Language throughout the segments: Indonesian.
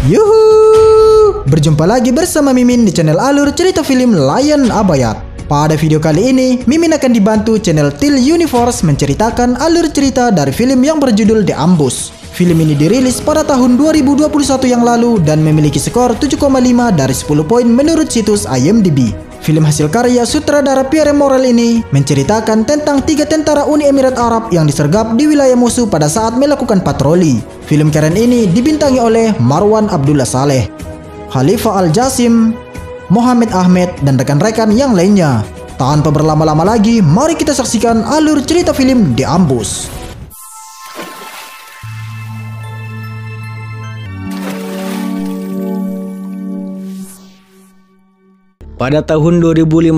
Yuhu! Berjumpa lagi bersama Mimin di channel alur cerita film Lion Abayat. Pada video kali ini, Mimin akan dibantu channel Till Universe menceritakan alur cerita dari film yang berjudul The Ambush. Film ini dirilis pada tahun 2021 yang lalu dan memiliki skor 7,5 dari 10 poin menurut situs IMDb. Film hasil karya sutradara Pierre Morel ini menceritakan tentang 3 tentara Uni Emirat Arab yang disergap di wilayah musuh pada saat melakukan patroli. Film keren ini dibintangi oleh Marwan Abdullah Saleh, Khalifah Al-Jasim, Mohamed Ahmed, dan rekan-rekan yang lainnya. Tanpa berlama-lama lagi, mari kita saksikan alur cerita film The Ambush. Pada tahun 2015,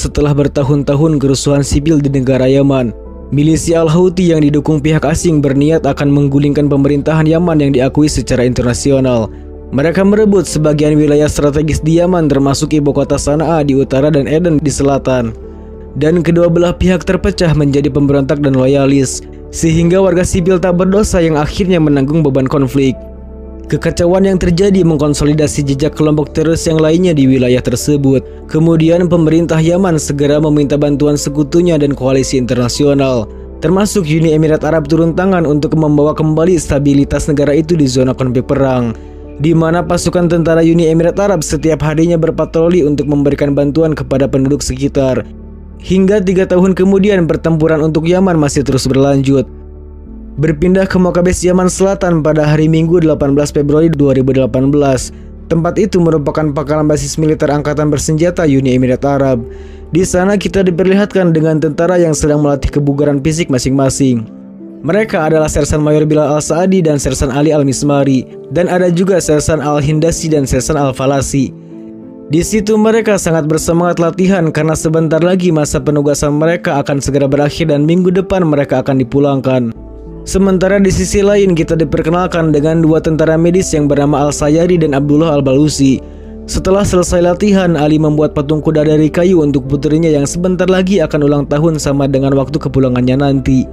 setelah bertahun-tahun kerusuhan sipil di negara Yaman, milisi Al-Houthi yang didukung pihak asing berniat akan menggulingkan pemerintahan Yaman yang diakui secara internasional. Mereka merebut sebagian wilayah strategis di Yaman termasuk ibu kota Sana'a di utara dan Aden di selatan. Dan kedua belah pihak terpecah menjadi pemberontak dan loyalis, sehingga warga sipil tak berdosa yang akhirnya menanggung beban konflik. Kekacauan yang terjadi mengkonsolidasi jejak kelompok teroris yang lainnya di wilayah tersebut. Kemudian pemerintah Yaman segera meminta bantuan sekutunya dan koalisi internasional, termasuk Uni Emirat Arab turun tangan untuk membawa kembali stabilitas negara itu di zona konflik perang, di mana pasukan tentara Uni Emirat Arab setiap harinya berpatroli untuk memberikan bantuan kepada penduduk sekitar. Hingga 3 tahun kemudian pertempuran untuk Yaman masih terus berlanjut. Berpindah ke Mokabes Yaman Selatan pada hari Minggu 18 Februari 2018. Tempat itu merupakan pangkalan basis militer angkatan bersenjata Uni Emirat Arab. Di sana kita diperlihatkan dengan tentara yang sedang melatih kebugaran fisik masing-masing. Mereka adalah Sersan Mayor Bilal Al-Saadi dan Sersan Ali Al-Mismari, dan ada juga Sersan Al-Hindasi dan Sersan Al-Falasi. Di situ mereka sangat bersemangat latihan karena sebentar lagi masa penugasan mereka akan segera berakhir dan minggu depan mereka akan dipulangkan. Sementara di sisi lain kita diperkenalkan dengan 2 tentara medis yang bernama Al-Sayari dan Abdullah Al-Balusi. Setelah selesai latihan, Ali membuat patung kuda dari kayu untuk putrinya yang sebentar lagi akan ulang tahun sama dengan waktu kepulangannya nanti.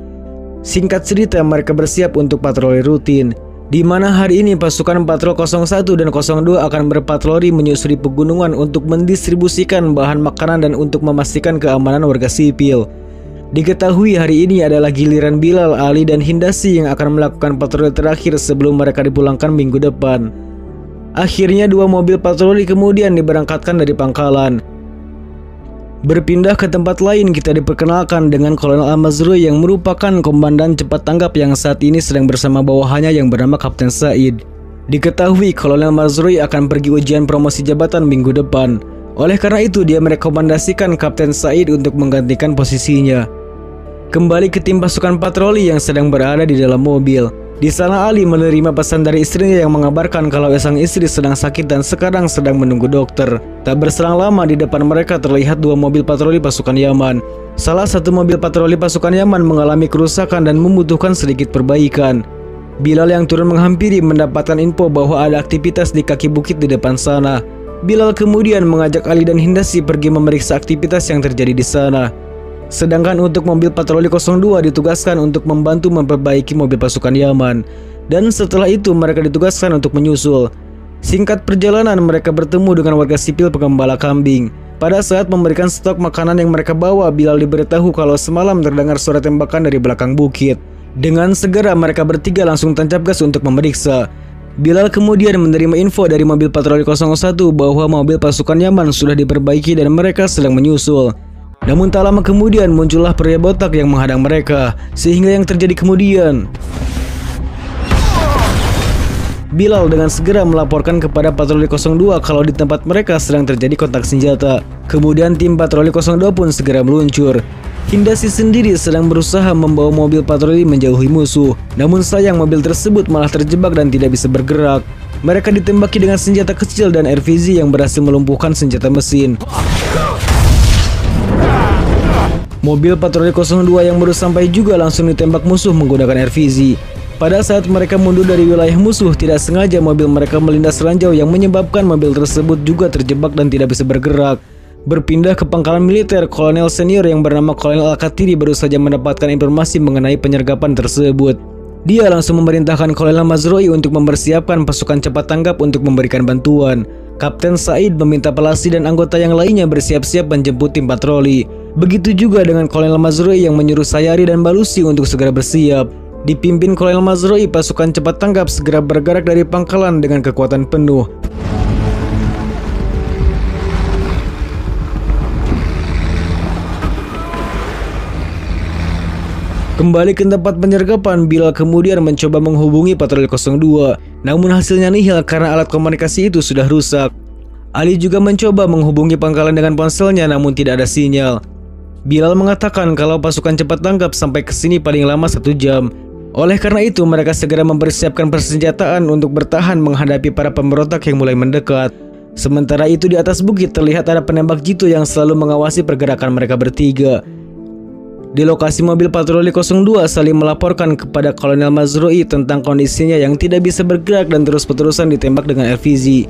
Singkat cerita, mereka bersiap untuk patroli rutin, di mana hari ini pasukan patrol 01 dan 02 akan berpatroli menyusuri pegunungan untuk mendistribusikan bahan makanan dan untuk memastikan keamanan warga sipil. Diketahui hari ini adalah giliran Bilal, Ali, dan Hindasi yang akan melakukan patroli terakhir sebelum mereka dipulangkan minggu depan. Akhirnya 2 mobil patroli kemudian diberangkatkan dari pangkalan. Berpindah ke tempat lain, kita diperkenalkan dengan Kolonel Al-Mazrui yang merupakan komandan cepat tanggap yang saat ini sedang bersama bawahannya yang bernama Kapten Said. Diketahui Kolonel Mazrui akan pergi ujian promosi jabatan minggu depan. Oleh karena itu, dia merekomendasikan Kapten Said untuk menggantikan posisinya. Kembali ke tim pasukan patroli yang sedang berada di dalam mobil. Di sana Ali menerima pesan dari istrinya yang mengabarkan kalau sang istri sedang sakit dan sekarang sedang menunggu dokter. Tak berselang lama di depan mereka terlihat 2 mobil patroli pasukan Yaman. Salah satu mobil patroli pasukan Yaman mengalami kerusakan dan membutuhkan sedikit perbaikan. Bilal yang turun menghampiri mendapatkan info bahwa ada aktivitas di kaki bukit di depan sana. Bilal kemudian mengajak Ali dan Hindasi pergi memeriksa aktivitas yang terjadi di sana. Sedangkan untuk mobil patroli 02 ditugaskan untuk membantu memperbaiki mobil pasukan Yaman. Dan setelah itu mereka ditugaskan untuk menyusul. Singkat perjalanan mereka bertemu dengan warga sipil pengembala kambing. Pada saat memberikan stok makanan yang mereka bawa, Bilal diberitahu kalau semalam terdengar suara tembakan dari belakang bukit. Dengan segera mereka bertiga langsung tancap gas untuk memeriksa. Bilal kemudian menerima info dari mobil patroli 01 bahwa mobil pasukan Yaman sudah diperbaiki dan mereka sedang menyusul. Namun tak lama kemudian muncullah pria botak yang menghadang mereka, sehingga yang terjadi kemudian, Bilal dengan segera melaporkan kepada patroli 02 kalau di tempat mereka sedang terjadi kontak senjata. Kemudian tim patroli 02 pun segera meluncur. Hindasi sendiri sedang berusaha membawa mobil patroli menjauhi musuh. Namun sayang mobil tersebut malah terjebak dan tidak bisa bergerak. Mereka ditembaki dengan senjata kecil dan RVZ yang berhasil melumpuhkan senjata mesin. Mobil patroli 02 yang baru sampai juga langsung ditembak musuh menggunakan RVZ. Pada saat mereka mundur dari wilayah musuh, tidak sengaja mobil mereka melindas ranjau yang menyebabkan mobil tersebut juga terjebak dan tidak bisa bergerak. Berpindah ke pangkalan militer, kolonel senior yang bernama Kolonel Al-Katiri baru saja mendapatkan informasi mengenai penyergapan tersebut. Dia langsung memerintahkan Kolonel Mazrui untuk mempersiapkan pasukan cepat tanggap untuk memberikan bantuan. Kapten Said meminta Palasi dan anggota yang lainnya bersiap-siap menjemput tim patroli. Begitu juga dengan Kolonel Mazrui yang menyuruh Sayari dan Balusi untuk segera bersiap. Dipimpin Kolonel Mazrui, pasukan cepat tanggap segera bergerak dari pangkalan dengan kekuatan penuh. Kembali ke tempat penyergapan, Bilal kemudian mencoba menghubungi patroli 02. Namun hasilnya nihil karena alat komunikasi itu sudah rusak. Ali juga mencoba menghubungi pangkalan dengan ponselnya namun tidak ada sinyal. Bilal mengatakan kalau pasukan cepat tanggap sampai ke sini paling lama 1 jam. Oleh karena itu mereka segera mempersiapkan persenjataan untuk bertahan menghadapi para pemberontak yang mulai mendekat. Sementara itu di atas bukit terlihat ada penembak jitu yang selalu mengawasi pergerakan mereka bertiga. Di lokasi mobil patroli 02 saling melaporkan kepada Kolonel Mazrui tentang kondisinya yang tidak bisa bergerak dan terus-terusan ditembak dengan LVZ.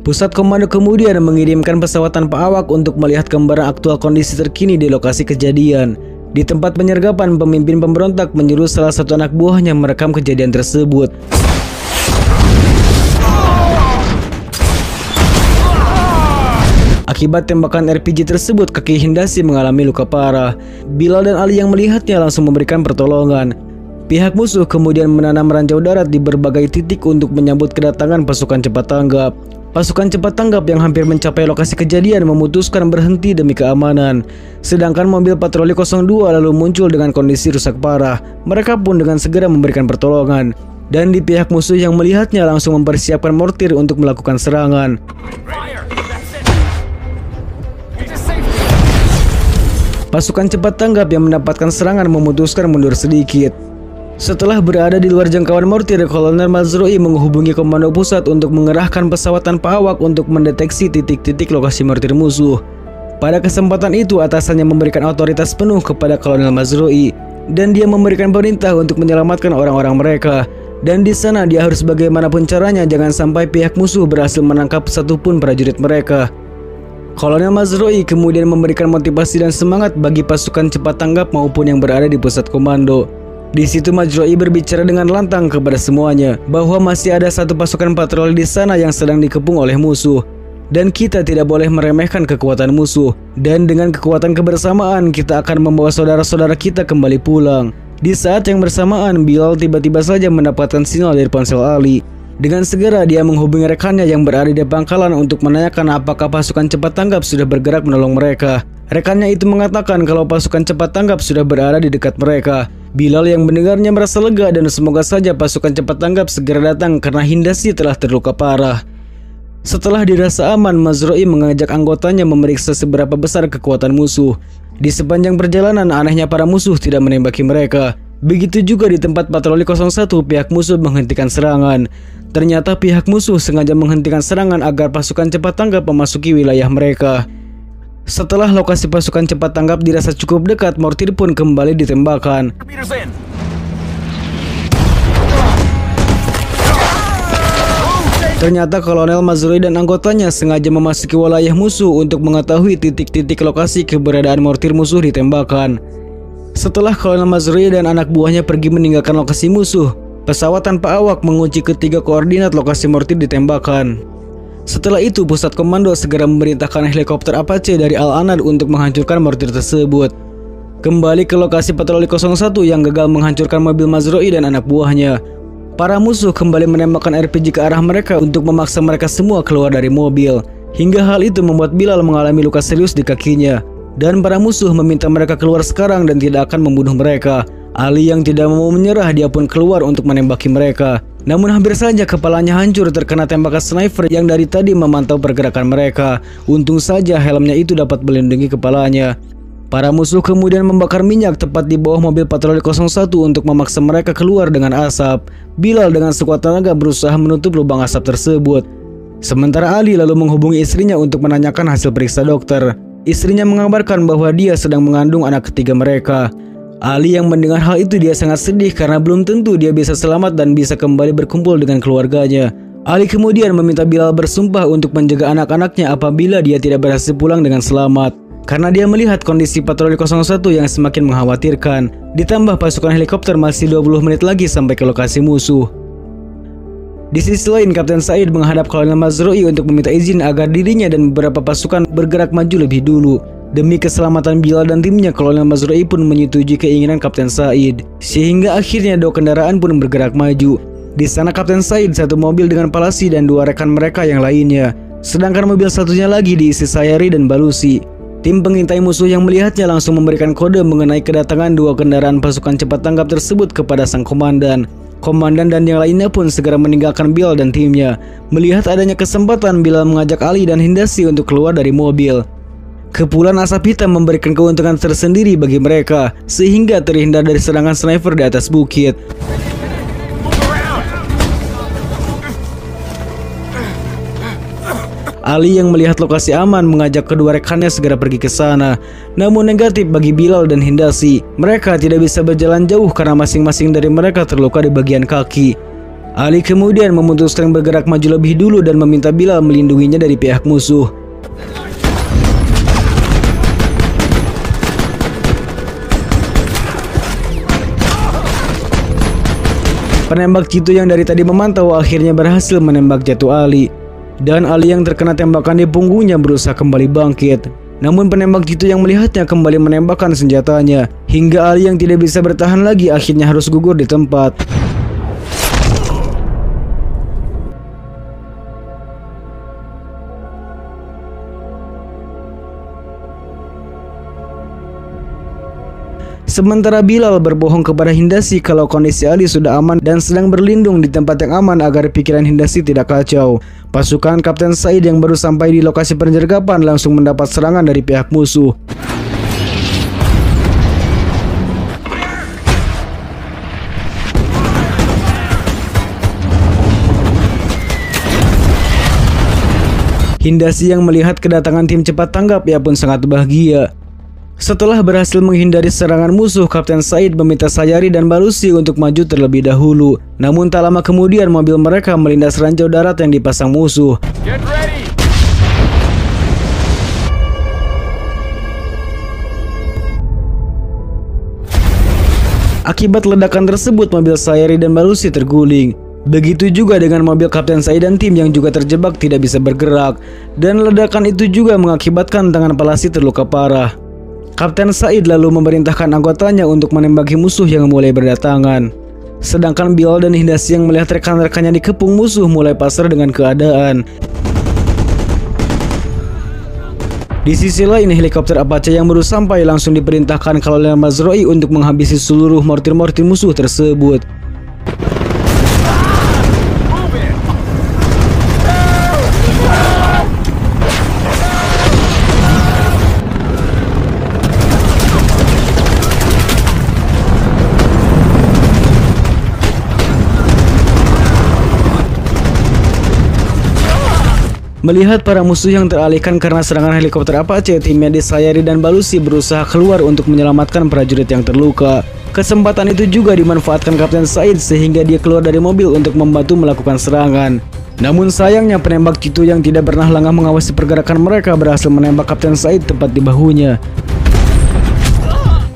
Pusat komando kemudian mengirimkan pesawat tanpa awak untuk melihat gambaran aktual kondisi terkini di lokasi kejadian. Di tempat penyergapan, pemimpin pemberontak menyuruh salah satu anak buahnya merekam kejadian tersebut. Akibat tembakan RPG tersebut, kaki Hindasi mengalami luka parah. Bilal dan Ali yang melihatnya langsung memberikan pertolongan. Pihak musuh kemudian menanam ranjau darat di berbagai titik untuk menyambut kedatangan pasukan cepat tanggap. Pasukan cepat tanggap yang hampir mencapai lokasi kejadian memutuskan berhenti demi keamanan. Sedangkan mobil patroli 02 lalu muncul dengan kondisi rusak parah. Mereka pun dengan segera memberikan pertolongan. Dan di pihak musuh yang melihatnya langsung mempersiapkan mortir untuk melakukan serangan. Pasukan cepat tanggap yang mendapatkan serangan memutuskan mundur sedikit. Setelah berada di luar jangkauan mortir, Kolonel Mazrui menghubungi komando pusat untuk mengerahkan pesawat tanpa awak untuk mendeteksi titik-titik lokasi mortir musuh. Pada kesempatan itu, atasannya memberikan otoritas penuh kepada Kolonel Mazrui dan dia memberikan perintah untuk menyelamatkan orang-orang mereka. Dan di sana dia harus bagaimanapun caranya jangan sampai pihak musuh berhasil menangkap satupun prajurit mereka. Kolonel Mazrui kemudian memberikan motivasi dan semangat bagi pasukan cepat tanggap maupun yang berada di pusat komando. Di situ Mazrui berbicara dengan lantang kepada semuanya bahwa masih ada satu pasukan patroli di sana yang sedang dikepung oleh musuh. Dan kita tidak boleh meremehkan kekuatan musuh. Dan dengan kekuatan kebersamaan kita akan membawa saudara-saudara kita kembali pulang. Di saat yang bersamaan, Bilal tiba-tiba saja mendapatkan sinyal dari ponsel Ali. Dengan segera dia menghubungi rekannya yang berada di pangkalan untuk menanyakan apakah pasukan cepat tanggap sudah bergerak menolong mereka. Rekannya itu mengatakan kalau pasukan cepat tanggap sudah berada di dekat mereka. Bilal yang mendengarnya merasa lega dan semoga saja pasukan cepat tanggap segera datang karena Hindasi telah terluka parah. Setelah dirasa aman, Mazrui mengajak anggotanya memeriksa seberapa besar kekuatan musuh. Di sepanjang perjalanan anehnya para musuh tidak menembaki mereka. Begitu juga di tempat patroli 01 pihak musuh menghentikan serangan. Ternyata pihak musuh sengaja menghentikan serangan agar pasukan cepat tanggap memasuki wilayah mereka. Setelah lokasi pasukan cepat tanggap dirasa cukup dekat, mortir pun kembali ditembakkan. Ternyata Kolonel Mazrui dan anggotanya sengaja memasuki wilayah musuh untuk mengetahui titik-titik lokasi keberadaan mortir musuh ditembakkan. Setelah Kolonel Mazrui dan anak buahnya pergi meninggalkan lokasi musuh, pesawat tanpa awak mengunci ketiga koordinat lokasi mortir ditembakkan. Setelah itu, pusat komando segera memerintahkan helikopter Apache dari Al-Anad untuk menghancurkan mortir tersebut. Kembali ke lokasi patroli 01 yang gagal menghancurkan mobil Mazrui dan anak buahnya. Para musuh kembali menembakkan RPG ke arah mereka untuk memaksa mereka semua keluar dari mobil. Hingga hal itu membuat Bilal mengalami luka serius di kakinya. Dan para musuh meminta mereka keluar sekarang dan tidak akan membunuh mereka. Ali yang tidak mau menyerah, dia pun keluar untuk menembaki mereka. Namun hampir saja kepalanya hancur terkena tembakan sniper yang dari tadi memantau pergerakan mereka. Untung saja helmnya itu dapat melindungi kepalanya. Para musuh kemudian membakar minyak tepat di bawah mobil patroli 01 untuk memaksa mereka keluar dengan asap. Bilal dengan sekuat tenaga berusaha menutup lubang asap tersebut. Sementara Ali lalu menghubungi istrinya untuk menanyakan hasil periksa dokter. Istrinya mengabarkan bahwa dia sedang mengandung anak ketiga mereka. Ali yang mendengar hal itu dia sangat sedih karena belum tentu dia bisa selamat dan bisa kembali berkumpul dengan keluarganya. Ali kemudian meminta Bilal bersumpah untuk menjaga anak-anaknya apabila dia tidak berhasil pulang dengan selamat. karena dia melihat kondisi patroli 01 yang semakin mengkhawatirkan. Ditambah pasukan helikopter masih 20 menit lagi sampai ke lokasi musuh. Di sisi lain, Kapten Said menghadap Kolonel Mazrui untuk meminta izin agar dirinya dan beberapa pasukan bergerak maju lebih dulu. Demi keselamatan Bilal dan timnya, Kolonel Mazrui pun menyetujui keinginan Kapten Said. Sehingga akhirnya 2 kendaraan pun bergerak maju. Di sana Kapten Said, 1 mobil dengan Palasi dan 2 rekan mereka yang lainnya. Sedangkan mobil satunya lagi diisi Sayari dan Balusi. Tim pengintai musuh yang melihatnya langsung memberikan kode mengenai kedatangan 2 kendaraan pasukan cepat tanggap tersebut kepada sang komandan. Komandan dan yang lainnya pun segera meninggalkan Bilal dan timnya. Melihat adanya kesempatan, Bilal mengajak Ali dan Hindasi untuk keluar dari mobil. Kepulan asap hitam memberikan keuntungan tersendiri bagi mereka, sehingga terhindar dari serangan sniper di atas bukit. Ali yang melihat lokasi aman mengajak kedua rekannya segera pergi ke sana. Namun negatif bagi Bilal dan Hindasi. Mereka tidak bisa berjalan jauh karena masing-masing dari mereka terluka di bagian kaki. Ali kemudian memutuskan bergerak maju lebih dulu dan meminta Bilal melindunginya dari pihak musuh. Penembak jitu yang dari tadi memantau akhirnya berhasil menembak jatuh Ali. Dan Ali yang terkena tembakan di punggungnya berusaha kembali bangkit. Namun penembak jitu yang melihatnya kembali menembakkan senjatanya. Hingga Ali yang tidak bisa bertahan lagi akhirnya harus gugur di tempat. Sementara Bilal berbohong kepada Hindasi kalau kondisi Ali sudah aman dan sedang berlindung di tempat yang aman agar pikiran Hindasi tidak kacau. Pasukan Kapten Said yang baru sampai di lokasi penyergapan langsung mendapat serangan dari pihak musuh. Hindasi yang melihat kedatangan tim cepat tanggap, ia pun sangat bahagia. Setelah berhasil menghindari serangan musuh, Kapten Said meminta Sayari dan Balusi untuk maju terlebih dahulu. Namun tak lama kemudian mobil mereka melindas ranjau darat yang dipasang musuh. Get ready. Akibat ledakan tersebut, mobil Sayari dan Balusi terguling. Begitu juga dengan mobil Kapten Said dan tim yang juga terjebak tidak bisa bergerak. Dan ledakan itu juga mengakibatkan tangan Palasi terluka parah. Kapten Said lalu memerintahkan anggotanya untuk menembaki musuh yang mulai berdatangan. Sedangkan Bilal dan Hindasi yang melihat rekan-rekannya dikepung musuh mulai pasrah dengan keadaan. Di sisi lain, helikopter Apache yang baru sampai langsung diperintahkan Kolonel Mazrui untuk menghabisi seluruh mortir-mortir musuh tersebut. Melihat para musuh yang teralihkan karena serangan helikopter Apache, timnya Sayari dan Balusi berusaha keluar untuk menyelamatkan prajurit yang terluka. Kesempatan itu juga dimanfaatkan Kapten Said sehingga dia keluar dari mobil untuk membantu melakukan serangan. Namun sayangnya penembak jitu yang tidak pernah lengah mengawasi pergerakan mereka berhasil menembak Kapten Said tepat di bahunya.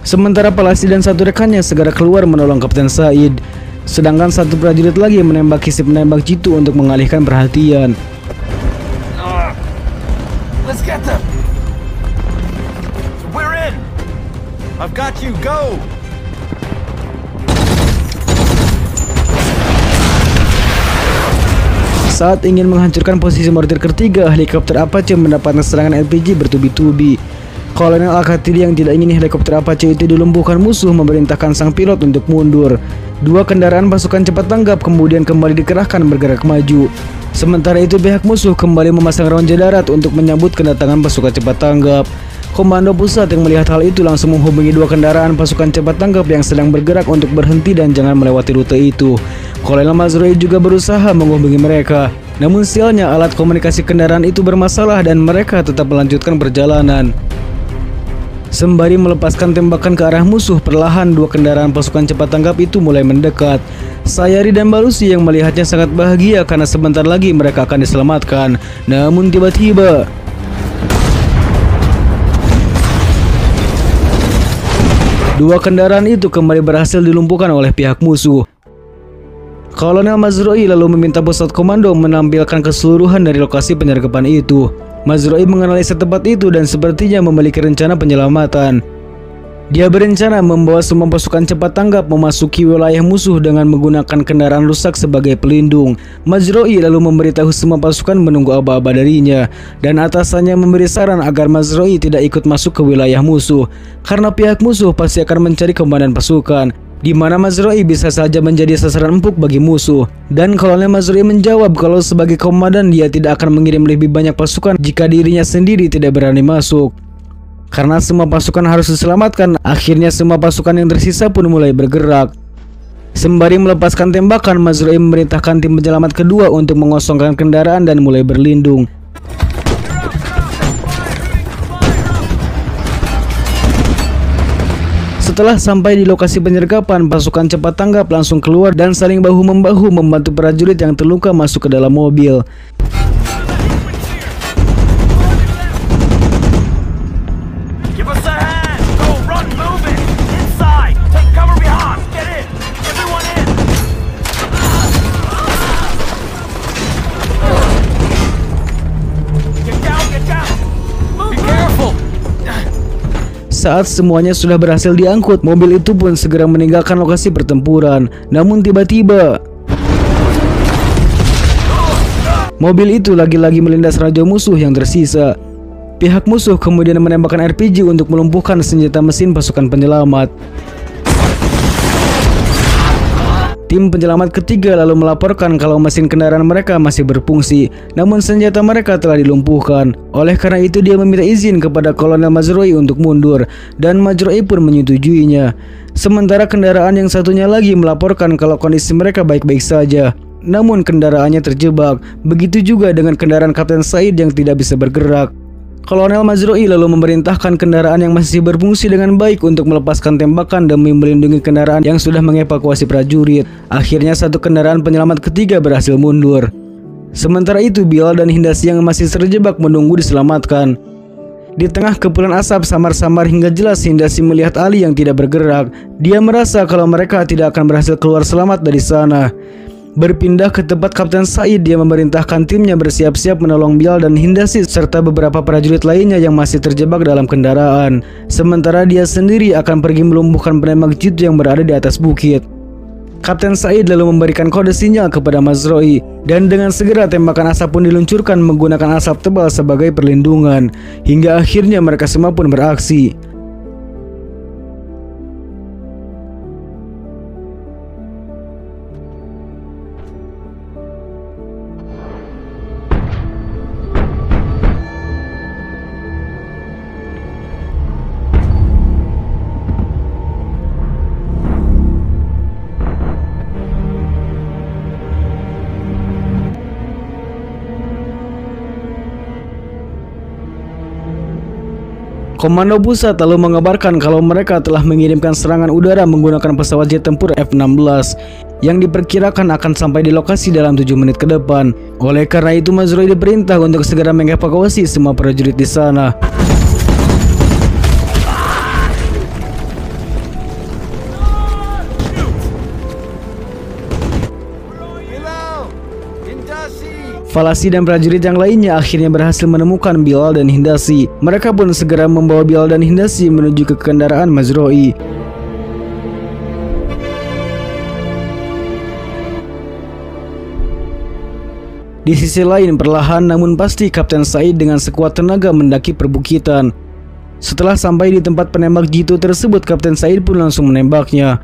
Sementara Palasi dan satu rekannya segera keluar menolong Kapten Said. Sedangkan satu prajurit lagi menembaki si penembak jitu untuk mengalihkan perhatian. Let's get them. We're in. I've got you. Go. Saat ingin menghancurkan posisi mortir ketiga, helikopter Apache mendapatkan serangan LPG bertubi-tubi. Kolonel Al-Khatili yang tidak ingin helikopter Apache itu dilumpuhkan musuh memerintahkan sang pilot untuk mundur. 2 kendaraan pasukan cepat tanggap kemudian kembali dikerahkan bergerak maju. Sementara itu pihak musuh kembali memasang ronde darat untuk menyambut kedatangan pasukan cepat tanggap. Komando pusat yang melihat hal itu langsung menghubungi 2 kendaraan pasukan cepat tanggap yang sedang bergerak untuk berhenti dan jangan melewati rute itu. Kolonel Mazrui juga berusaha menghubungi mereka. Namun sialnya alat komunikasi kendaraan itu bermasalah dan mereka tetap melanjutkan perjalanan. Sembari melepaskan tembakan ke arah musuh, perlahan 2 kendaraan pasukan cepat tanggap itu mulai mendekat. Sayari dan Balusi yang melihatnya sangat bahagia karena sebentar lagi mereka akan diselamatkan. Namun tiba-tiba Dua kendaraan itu kembali berhasil dilumpuhkan oleh pihak musuh. Kolonel Mazrui lalu meminta pusat komando menampilkan keseluruhan dari lokasi penyergapan itu. Mazrui menganalisa tempat itu dan sepertinya memiliki rencana penyelamatan. Dia berencana membawa semua pasukan cepat tanggap memasuki wilayah musuh dengan menggunakan kendaraan rusak sebagai pelindung. Mazrui lalu memberitahu semua pasukan menunggu aba-aba darinya, dan atasannya memberi saran agar Mazrui tidak ikut masuk ke wilayah musuh, karena pihak musuh pasti akan mencari komandan pasukan, di mana Mazrui bisa saja menjadi sasaran empuk bagi musuh. Dan Kolonel Mazrui menjawab kalau sebagai komandan dia tidak akan mengirim lebih banyak pasukan jika dirinya sendiri tidak berani masuk. Karena semua pasukan harus diselamatkan, akhirnya semua pasukan yang tersisa pun mulai bergerak. Sembari melepaskan tembakan, Mazrui memerintahkan tim penyelamat kedua untuk mengosongkan kendaraan dan mulai berlindung. Setelah sampai di lokasi penyergapan, pasukan cepat tanggap langsung keluar dan saling bahu-membahu membantu prajurit yang terluka masuk ke dalam mobil. Saat semuanya sudah berhasil diangkut, mobil itu pun segera meninggalkan lokasi pertempuran. Namun tiba-tiba mobil itu lagi-lagi melindas raja musuh yang tersisa. Pihak musuh kemudian menembakkan RPG untuk melumpuhkan senjata mesin pasukan penyelamat. Tim penyelamat ketiga lalu melaporkan kalau mesin kendaraan mereka masih berfungsi, namun senjata mereka telah dilumpuhkan. Oleh karena itu dia meminta izin kepada Kolonel Mazrui untuk mundur, dan Mazrui pun menyetujuinya. Sementara kendaraan yang satunya lagi melaporkan kalau kondisi mereka baik-baik saja, namun kendaraannya terjebak. Begitu juga dengan kendaraan Kapten Said yang tidak bisa bergerak. Kolonel Mazrui lalu memerintahkan kendaraan yang masih berfungsi dengan baik untuk melepaskan tembakan demi melindungi kendaraan yang sudah mengevakuasi prajurit. Akhirnya satu kendaraan penyelamat ketiga berhasil mundur. Sementara itu Bilal dan Hindasi yang masih terjebak menunggu diselamatkan. Di tengah kepulan asap samar-samar hingga jelas Hindasi melihat Ali yang tidak bergerak. Dia merasa kalau mereka tidak akan berhasil keluar selamat dari sana. Berpindah ke tempat Kapten Said, dia memerintahkan timnya bersiap-siap menolong Bilal dan Hindasi serta beberapa prajurit lainnya yang masih terjebak dalam kendaraan. Sementara dia sendiri akan pergi melumpuhkan penembak jitu yang berada di atas bukit. Kapten Said lalu memberikan kode sinyal kepada Mazrui, dan dengan segera tembakan asap pun diluncurkan menggunakan asap tebal sebagai perlindungan. Hingga akhirnya mereka semua pun beraksi. Komando pusat lalu mengabarkan kalau mereka telah mengirimkan serangan udara menggunakan pesawat jet tempur F-16 yang diperkirakan akan sampai di lokasi dalam 7 menit ke depan. Oleh karena itu Mazrui diperintah untuk segera mengevakuasi semua prajurit di sana. Falasi dan prajurit yang lainnya akhirnya berhasil menemukan Bilal dan Hindasi. Mereka pun segera membawa Bilal dan Hindasi menuju ke kendaraan Mazrui. Di sisi lain, perlahan namun pasti Kapten Said dengan sekuat tenaga mendaki perbukitan. Setelah sampai di tempat penembak jitu tersebut, Kapten Said pun langsung menembaknya.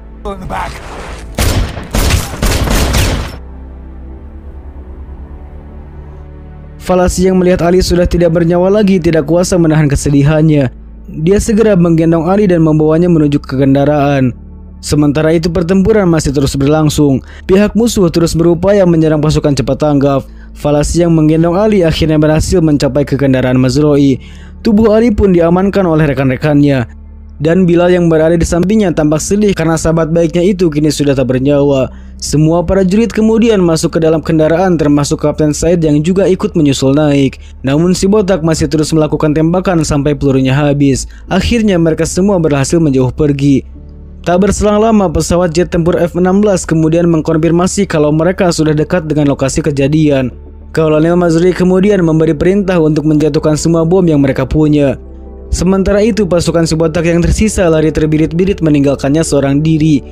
Falasi yang melihat Ali sudah tidak bernyawa lagi tidak kuasa menahan kesedihannya. Dia segera menggendong Ali dan membawanya menuju ke kendaraan. Sementara itu pertempuran masih terus berlangsung. Pihak musuh terus berupaya menyerang pasukan cepat tanggap. Falasi yang menggendong Ali akhirnya berhasil mencapai ke kendaraan Mazrui. Tubuh Ali pun diamankan oleh rekan-rekannya. Dan Bilal yang berada di sampingnya tampak sedih karena sahabat baiknya itu kini sudah tak bernyawa. Semua prajurit kemudian masuk ke dalam kendaraan termasuk Kapten Said yang juga ikut menyusul naik. Namun si botak masih terus melakukan tembakan sampai pelurunya habis. Akhirnya mereka semua berhasil menjauh pergi. Tak berselang lama, pesawat jet tempur F-16 kemudian mengkonfirmasi kalau mereka sudah dekat dengan lokasi kejadian. Kolonel Mazrui kemudian memberi perintah untuk menjatuhkan semua bom yang mereka punya. Sementara itu, pasukan Subotak yang tersisa lari terbirit-birit meninggalkannya seorang diri.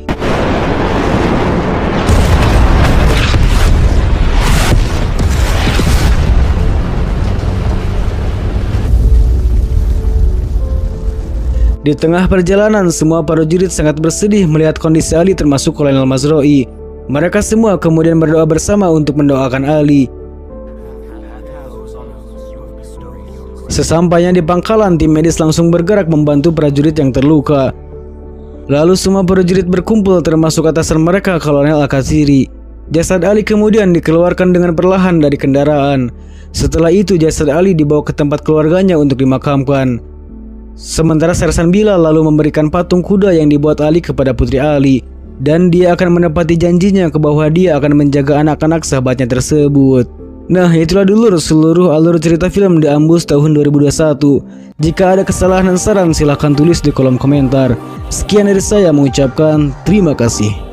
Di tengah perjalanan, semua prajurit sangat bersedih melihat kondisi Ali termasuk Kolonel Mazrui. Mereka semua kemudian berdoa bersama untuk mendoakan Ali. Sesampainya di pangkalan, tim medis langsung bergerak membantu prajurit yang terluka. Lalu semua prajurit berkumpul termasuk atasan mereka, Kolonel Al-Katsiri. Jasad Ali kemudian dikeluarkan dengan perlahan dari kendaraan. Setelah itu jasad Ali dibawa ke tempat keluarganya untuk dimakamkan. Sementara Sersan Bilal lalu memberikan patung kuda yang dibuat Ali kepada putri Ali, dan dia akan menepati janjinya bahwa dia akan menjaga anak-anak sahabatnya tersebut. Nah, itulah dulu seluruh alur cerita film The Ambush tahun 2021. Jika ada kesalahan dan saran silahkan tulis di kolom komentar. Sekian dari saya mengucapkan terima kasih.